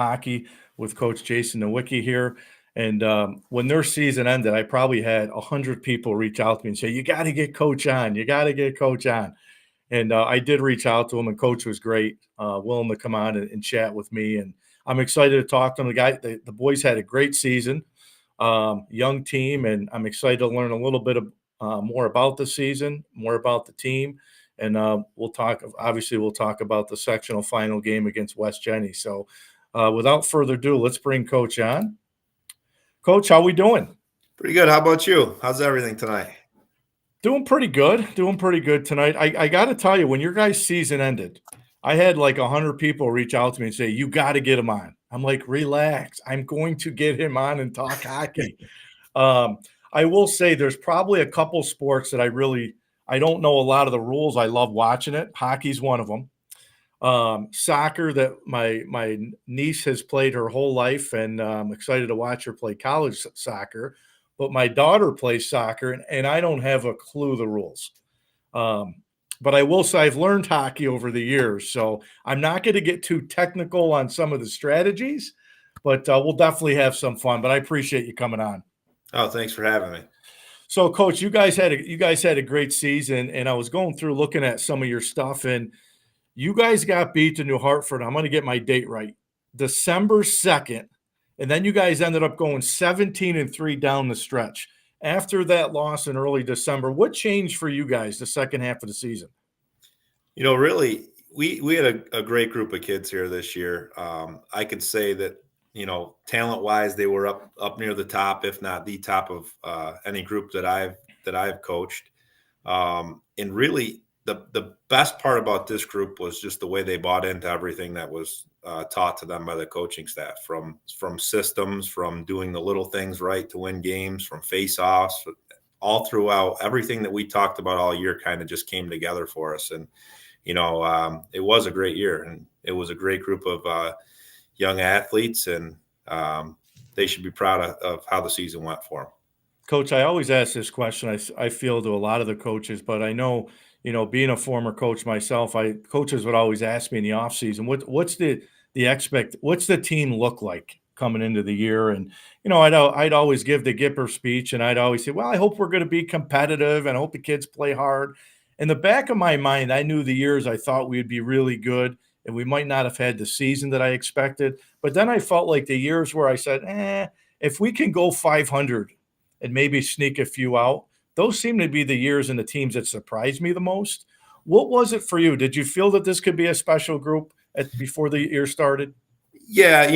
hockey with Coach Jason Nowicki here. And when their season ended, I probably had 100 people reach out to me and say, "You got to get Coach on. You got to get Coach on." And I did reach out to him, and Coach was great, willing to come on and chat with me. And I'm excited to talk to him. The boys had a great season, young team, and I'm excited to learn a little bit of more about the season, more about the team, and we'll talk. Obviously, we'll talk about the sectional final game against West Genny. So, without further ado, let's bring Coach on. Coach, how we doing? Pretty good. How about you? How's everything tonight? Doing pretty good. Doing pretty good tonight. I got to tell you, when your guys' season ended, I had like 100 people reach out to me and say, "You got to get him on." I'm like, "Relax. I'm going to get him on and talk hockey." Um, I will say there's probably a couple sports that I don't know a lot of the rules. I love watching it. Hockey's one of them. Soccer that my niece has played her whole life, and I'm excited to watch her play college soccer. But my daughter plays soccer, and I don't have a clue the rules. Um, but I will say I've learned hockey over the years, so I'm not going to get too technical on some of the strategies, but we'll definitely have some fun. But I appreciate you coming on. Oh, thanks for having me. So, Coach, you guys had a great season, and I was going through looking at some of your stuff, and you guys got beat to New Hartford. I'm going to get my date right, December 2nd, and then you guys ended up going 17-3 down the stretch. After that loss in early December, what changed for you guys the second half of the season? Really, we had a great group of kids here this year. I could say that talent wise, they were up near the top, if not the top of any group that I've coached. And really, the best part about this group was just the way they bought into everything that was taught to them by the coaching staff, from systems, from doing the little things right to win games, from face-offs, all throughout. Everything that we talked about all year kind of just came together for us. And it was a great year, and it was a great group of young athletes, and they should be proud of how the season went for them. Coach, I always ask this question. I feel to a lot of the coaches, but I know, being a former coach myself, coaches would always ask me in the offseason, what's the team look like coming into the year? And, I'd always give the Gipper speech, and I'd always say, well, I hope we're going to be competitive, and I hope the kids play hard. In the back of my mind, I knew the years I thought we'd be really good, and we might not have had the season that I expected. But then I felt like the years where I said, if we can go 500 and maybe sneak a few out, those seem to be the years and the teams that surprised me the most. What was it for you? Did you feel that this could be a special group before the year started? Yeah,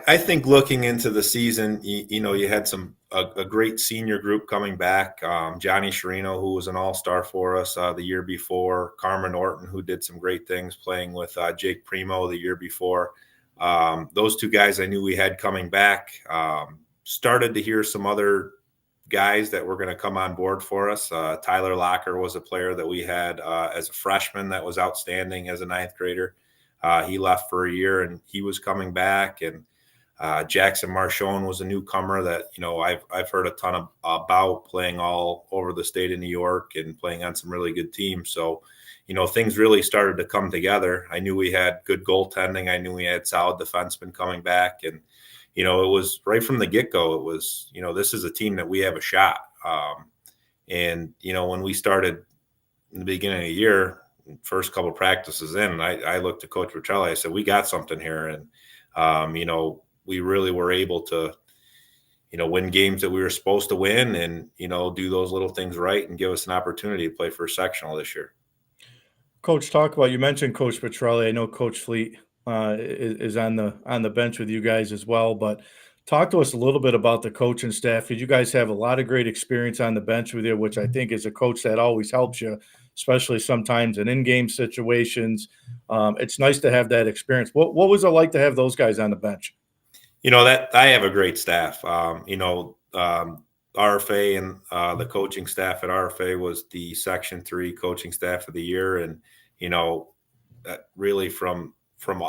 I think looking into the season, you had a great senior group coming back. Johnny Sherino, who was an all-star for us the year before. Carmen Orton, who did some great things playing with Jake Primo the year before. Those two guys I knew we had coming back. Started to hear some other guys that were going to come on board for us. Tyler Locker was a player that we had as a freshman that was outstanding as a ninth grader. He left for a year, and he was coming back. And Jackson Marchone was a newcomer that I've heard a ton about, playing all over the state of New York and playing on some really good teams. So things really started to come together. I knew we had good goaltending. I knew we had solid defensemen coming back, and it was right from the get-go. It was, this is a team that we have a shot. And when we started in the beginning of the year, first couple of practices in, I looked at Coach Petrelli. I said, we got something here. And, we really were able to, win games that we were supposed to win, and, do those little things right and give us an opportunity to play for a sectional this year. Coach, you mentioned Coach Petrelli. I know Coach Fleet is on the bench with you guys as well, but talk to us a little bit about the coaching staff, because you guys have a lot of great experience on the bench with you, which I think is a coach that always helps you, especially sometimes in game situations. It's nice to have that experience. What was it like to have those guys on the bench? That I have a great staff. RFA and the coaching staff at RFA was the Section 3 coaching staff of the year, and that really from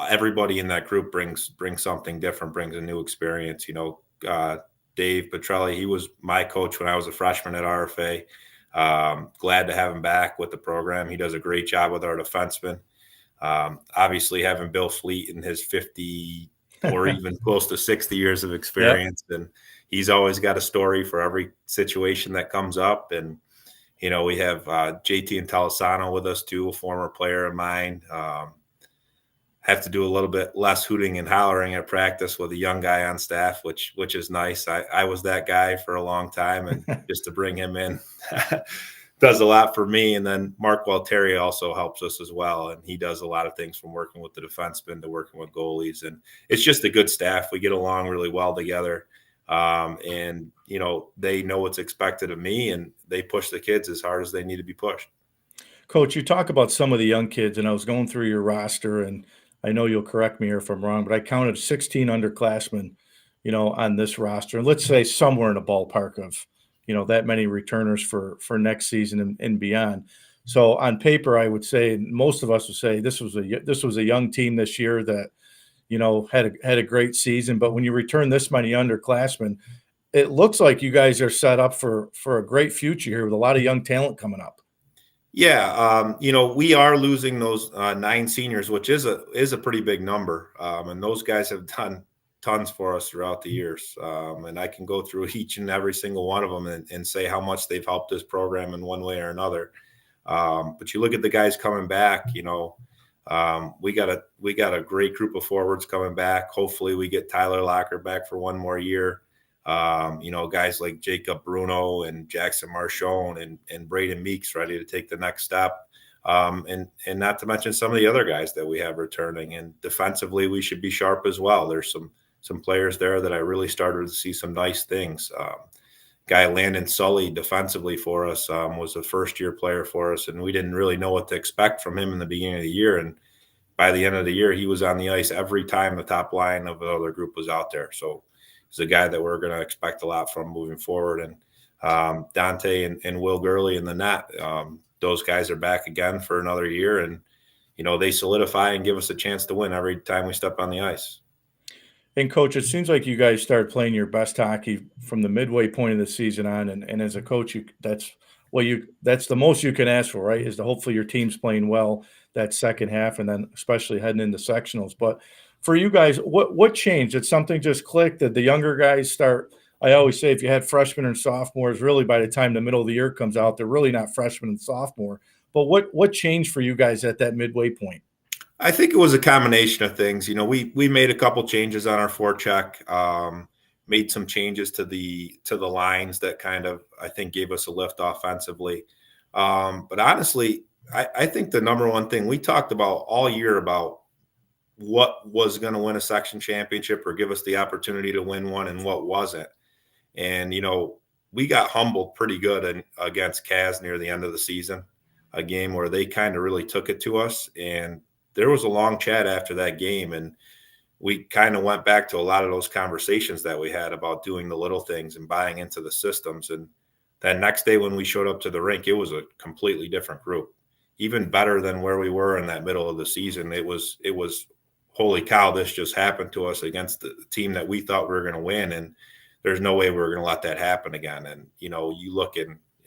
everybody in that group brings something different, brings a new experience. Dave Petrelli, he was my coach when I was a freshman at RFA. Glad to have him back with the program. He does a great job with our defensemen. Obviously, having Bill Fleet in his or even close to 60 years of Yep. experience. And he's always got a story for every situation that comes up. And, we have JT and Talisano with us too, a former player of mine. Have to do a little bit less hooting and hollering at practice with a young guy on staff, which is nice. I was that guy for a long time, and just to bring him in does a lot for me. And then Mark Walteri also helps us as well, and he does a lot of things from working with the defensemen to working with goalies. And it's just a good staff. We get along really well together, and they know what's expected of me, and they push the kids as hard as they need to be pushed. Coach, you talk about some of the young kids, and I was going through your roster, and I know you'll correct me here if I'm wrong, but I counted 16 underclassmen, on this roster. And let's say somewhere in the ballpark of, that many returners for next season and beyond. So on paper, I would say most of us would say this was a young team this year that, had a great season. But when you return this many underclassmen, it looks like you guys are set up for a great future here with a lot of young talent coming up. Yeah, we are losing those 9 seniors, which is a pretty big number, and those guys have done tons for us throughout the years. And I can go through each and every single one of them and say how much they've helped this program in one way or another. But you look at the guys coming back, we got a great group of forwards coming back. Hopefully, we get Tyler Locker back for one more year. Guys like Jacob Bruno and Jackson Marchone and Braden Meeks ready to take the next step. And not to mention some of the other guys that we have returning. And defensively, we should be sharp as well. There's some players there that I really started to see some nice things. Guy Landon Sully defensively for us was a first-year player for us, and we didn't really know what to expect from him in the beginning of the year. And by the end of the year, he was on the ice every time the top line of the other group was out there. So he's a guy that we're going to expect a lot from moving forward. And Dante and Will Gurley in the net, those guys are back again for another year. And, they solidify and give us a chance to win every time we step on the ice. And coach, it seems like you guys started playing your best hockey from the midway point of the season on. And as a coach, that's the most you can ask for, right? Is to hopefully your team's playing well that second half, and then especially heading into sectionals. But for you guys, what changed? Did something just click? Did the younger guys start? I always say if you had freshmen and sophomores, really by the time the middle of the year comes out, they're really not freshmen and sophomore. But what changed for you guys at that midway point? I think it was a combination of things. We made a couple changes on our forecheck, made some changes to the lines that kind of, I think, gave us a lift offensively. But honestly, I think the number one thing we talked about all year about what was going to win a section championship or give us the opportunity to win one and what wasn't. And, we got humbled pretty good against Kaz near the end of the season, a game where they kind of really took it to us. And there was a long chat after that game, and we kind of went back to a lot of those conversations that we had about doing the little things and buying into the systems. And that next day when we showed up to the rink, it was a completely different group, even better than where we were in that middle of the season. It was holy cow, this just happened to us against the team that we thought we were going to win. And there's no way we were going to let that happen again. And, you look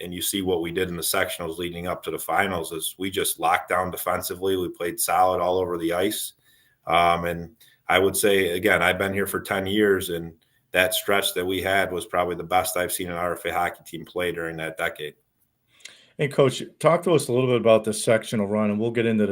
and you see what we did in the sectionals leading up to the finals is we just locked down defensively. We played solid all over the ice. And I would say, again, I've been here for 10 years, and that stretch that we had was probably the best I've seen an RFA hockey team play during that decade. Hey, Coach, talk to us a little bit about the sectional run, and we'll get into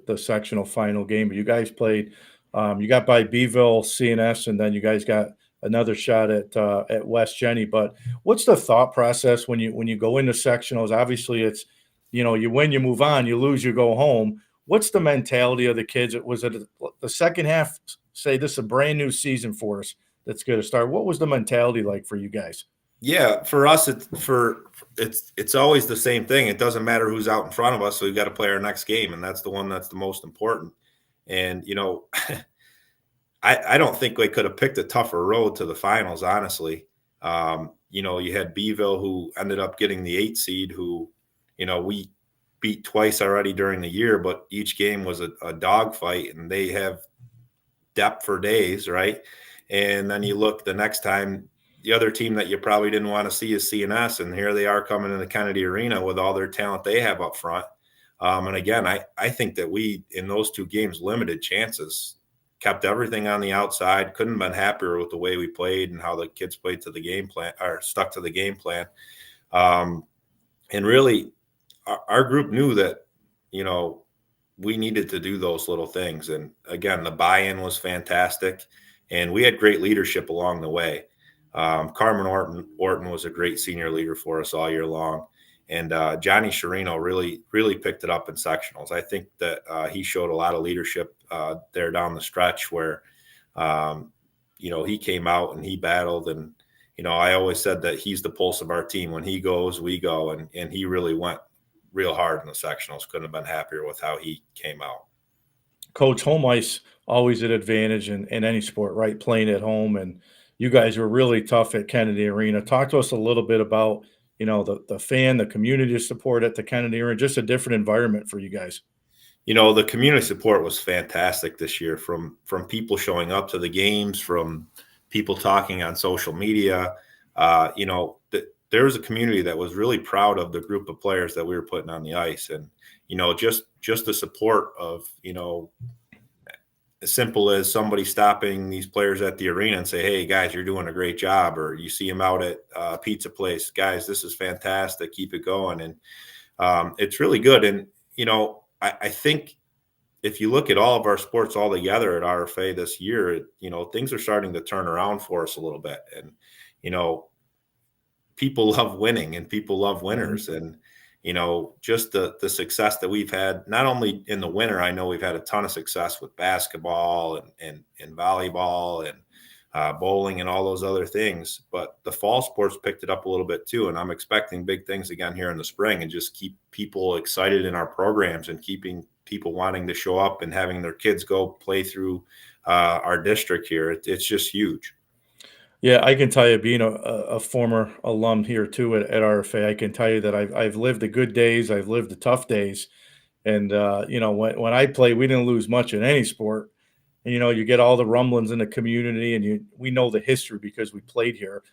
the sectional final game. But you guys played, you got by Beeville, CNS, and then you guys got another shot at West Genny. But what's the thought process when you go into sectionals? Obviously, it's you win, you move on, you lose, you go home. What's the mentality of the kids? Was it the second half? Say this is a brand new season for us that's going to start. What was the mentality like for you guys? Yeah, for us, it's always the same thing. It doesn't matter who's out in front of us. So we've got to play our next game, and that's the one that's the most important. And I don't think we could have picked a tougher road to the finals, honestly. You had Beeville, who ended up getting the 8 seed, who, we beat twice already during the year, but each game was a dogfight, and they have depth for days, right? And then you look the next time, the other team that you probably didn't want to see is CNS, and here they are coming into Kennedy Arena with all their talent they have up front. And again, I think that we, in those 2 games, limited chances kept everything on the outside. Couldn't have been happier with the way we played and how the kids played to the game plan, or stuck to the game plan. And really, our group knew that, we needed to do those little things. And again, the buy-in was fantastic, and we had great leadership along the way. Carmen Orton was a great senior leader for us all year long. And Johnny Sherino really picked it up in sectionals. I think that he showed a lot of leadership there down the stretch where, he came out and he battled. And, I always said that he's the pulse of our team. When he goes, we go. And he really went real hard in the sectionals. Couldn't have been happier with how he came out. Coach, home ice always an advantage in any sport, right? Playing at home, and you guys were really tough at Kennedy Arena. Talk to us a little bit about the community support at the Kennedy Arena, just a different environment for you guys. The community support was fantastic this year, from people showing up to the games, from people talking on social media. There was a community that was really proud of the group of players that we were putting on the ice. And, just the support of, as simple as somebody stopping these players at the arena and say, "Hey guys, you're doing a great job." Or you see them out at a pizza place, "Guys, this is fantastic. Keep it going." And it's really good. And, I think if you look at all of our sports all together at RFA this year, things are starting to turn around for us a little bit. And, people love winning and people love winners. And, just the success that we've had, not only in the winter, I know we've had a ton of success with basketball and volleyball and bowling and all those other things, but the fall sports picked it up a little bit too. And I'm expecting big things again here in the spring, and just keep people excited in our programs and keeping people wanting to show up and having their kids go play through our district here. It's just huge. Yeah, I can tell you, being a former alum here too at RFA, I can tell you that I've lived the good days, I've lived the tough days, and when I played, we didn't lose much in any sport. And you get all the rumblings in the community, and we know the history because we played here.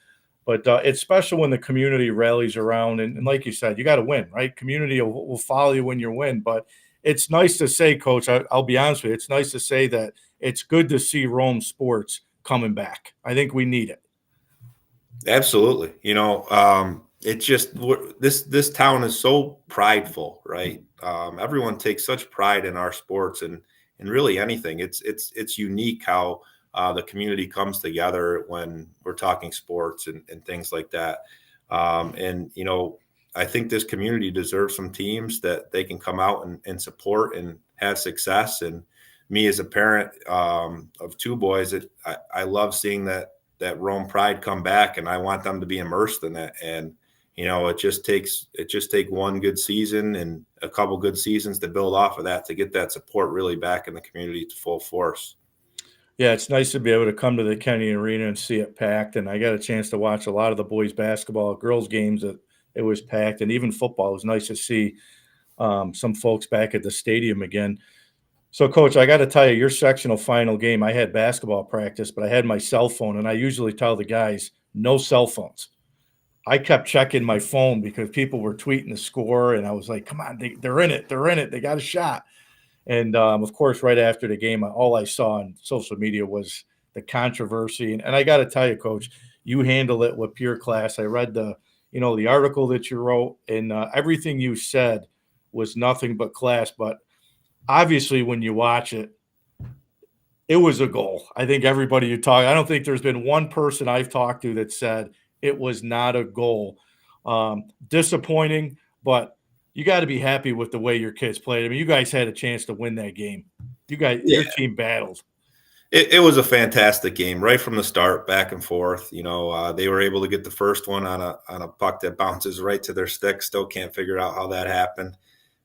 But it's special when the community rallies around, and like you said, you got to win, right? Community will follow you when you win. But it's nice to say, Coach, I'll be honest with you, it's nice to say that it's good to see Rome sports coming back. I think we need it. Absolutely. It's just this town is so prideful, right? Everyone takes such pride in our sports and really anything. It's unique how the community comes together when we're talking sports and things like that. I think this community deserves some teams that they can come out and support and have success. And me as a parent of two boys, I love seeing that Rome pride come back, and I want them to be immersed in that. And it just takes one good season and a couple good seasons to build off of that, to get that support really back in the community to full force. Yeah, it's nice to be able to come to the Kennedy Arena and see it packed. And I got a chance to watch a lot of the boys basketball, girls games. That it was packed, and even football. It was nice to see some folks back at the stadium again. So, Coach, I got to tell you, your sectional final game, I had basketball practice, but I had my cell phone, and I usually tell the guys, no cell phones. I kept checking my phone because people were tweeting the score, and I was like, come on, they're in it. They're in it. They got a shot. And, of course, right after the game, all I saw on social media was the controversy. And I got to tell you, Coach, you handle it with pure class. I read the article that you wrote, and everything you said was nothing but class. But obviously, when you watch it, it was a goal. I think everybody you talk, I don't think there's been one person I've talked to that said it was not a goal. Disappointing, but you got to be happy with the way your kids played. I mean, you guys had a chance to win that game. Your team battled. It was a fantastic game right from the start, back and forth. They were able to get the first one on a puck that bounces right to their stick. Still can't figure out how that happened.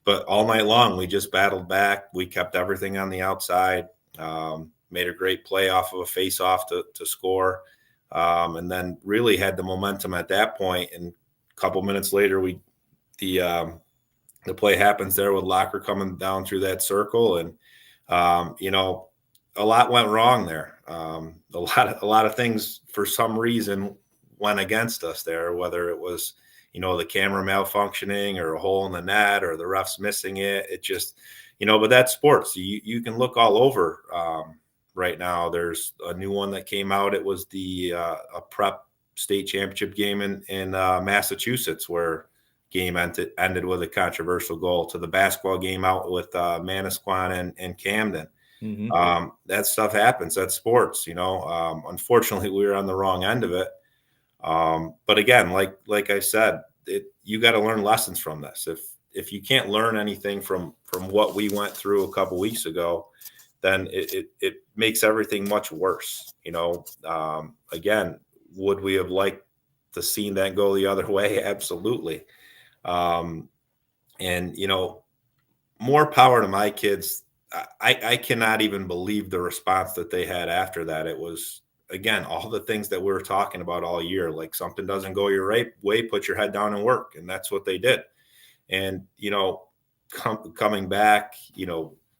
But all night long, we just battled back. We kept everything on the outside, made a great play off of a face-off to score, and then really had the momentum at that point. And a couple minutes later, the play happens there with Locker coming down through that circle. And, a lot went wrong there. A lot of things, for some reason, went against us there, whether it was – the camera malfunctioning or a hole in the net or the refs missing it. It just, but that's sports. You can look all over right now. There's a new one that came out. It was the a prep state championship game in Massachusetts, where game ended with a controversial goal, to the basketball game out with Manasquan and Camden. Mm-hmm. That stuff happens. That's sports, unfortunately, we were on the wrong end of it. But again, like I said, you got to learn lessons from this. If you can't learn anything from what we went through a couple weeks ago, then it makes everything much worse. Again, would we have liked to seen that go the other way? Absolutely. And more power to my kids. I cannot even believe the response that they had after that. It was, again, all the things that we were talking about all year. Like, something doesn't go your right way, put your head down and work. And that's what they did. And, coming back,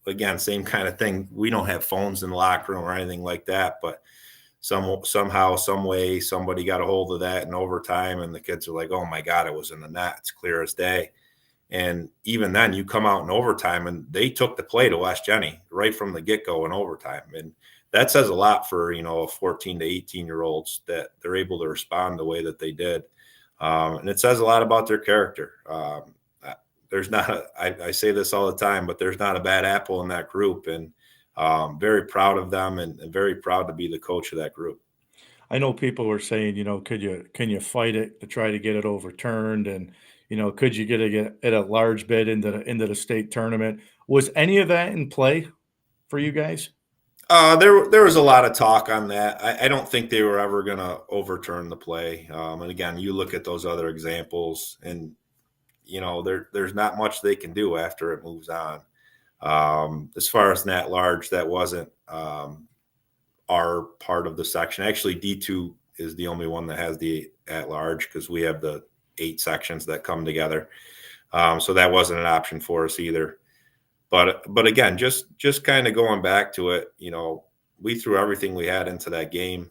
again, same kind of thing. We don't have phones in the locker room or anything like that, but somehow, some way, somebody got a hold of that in overtime, and the kids are like, "Oh my God, it was in the net. It's clear as day." And even then, you come out in overtime, and they took the play to West Genny right from the get-go in overtime. And that says a lot for, 14 to 18-year-olds, that they're able to respond the way that they did. And it says a lot about their character. There's not I say this all the time, but there's not a bad apple in that group. And very proud of them, and very proud to be the coach of that group. I know people were saying, can you fight it to try to get it overturned, and could you get it a large bid into the state tournament? Was any of that in play for you guys? There was a lot of talk on that. I don't think they were ever going to overturn the play. And again, you look at those other examples, and there's not much they can do after it moves on. As far as Nat Large, that wasn't our part of the section. Actually, D2 is the only one that has the at large, because we have the 8 sections that come together. So that wasn't an option for us either. But again, just kind of going back to it, we threw everything we had into that game.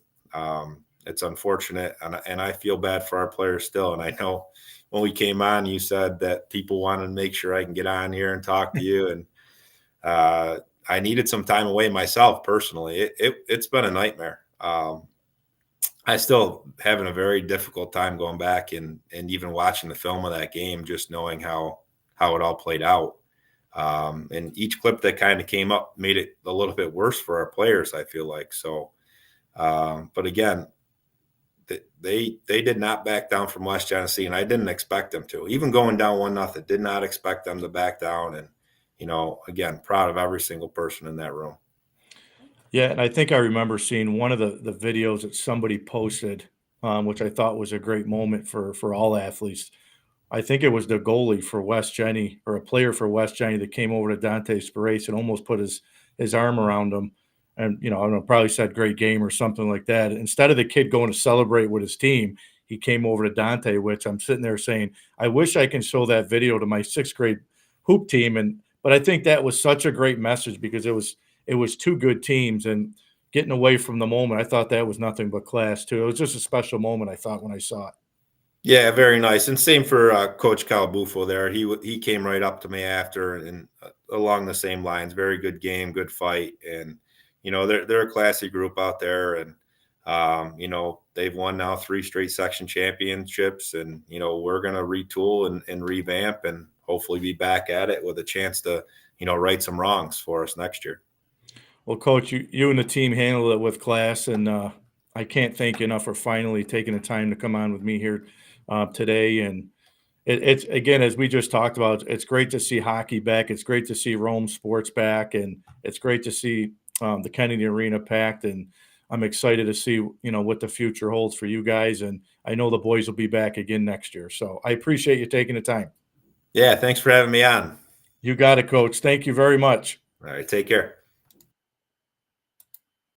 It's unfortunate, and I feel bad for our players still. And I know when we came on, you said that people wanted to make sure I can get on here and talk to you. And I needed some time away myself personally. It's been a nightmare. I still having a very difficult time going back and even watching the film of that game, just knowing how it all played out. And each clip that kind of came up made it a little bit worse for our players, I feel like. So, but again, they did not back down from West Genesee, and I didn't expect them to. Even going down 1-0, did not expect them to back down. And again, proud of every single person in that room. Yeah, and I think I remember seeing one of the videos that somebody posted, which I thought was a great moment for all athletes. I think it was the goalie for West Genny, or a player for West Genny, that came over to Dante Spirace and almost put his arm around him, and I don't know, probably said "great game" or something like that. Instead of the kid going to celebrate with his team, he came over to Dante, which I'm sitting there saying, I wish I can show that video to my 6th grade hoop team. But I think that was such a great message, because it was 2 good teams, and getting away from the moment, I thought that was nothing but class too. It was just a special moment, I thought, when I saw it. Yeah, very nice. And same for Coach Calabufo there. He came right up to me after, and along the same lines. Very good game, good fight. And, they're a classy group out there. And, they've won now 3 straight section championships. And, we're going to retool and revamp, and hopefully be back at it with a chance to, right some wrongs for us next year. Well, Coach, you and the team handled it with class, and I can't thank you enough for finally taking the time to come on with me here today. And it's, again, as we just talked about, it's great to see hockey back. It's great to see Rome sports back, and it's great to see the Kennedy Arena packed. And I'm excited to see what the future holds for you guys. And I know the boys will be back again next year. So I appreciate you taking the time. Yeah, thanks for having me on. You got it, Coach. Thank you very much. All right, take care.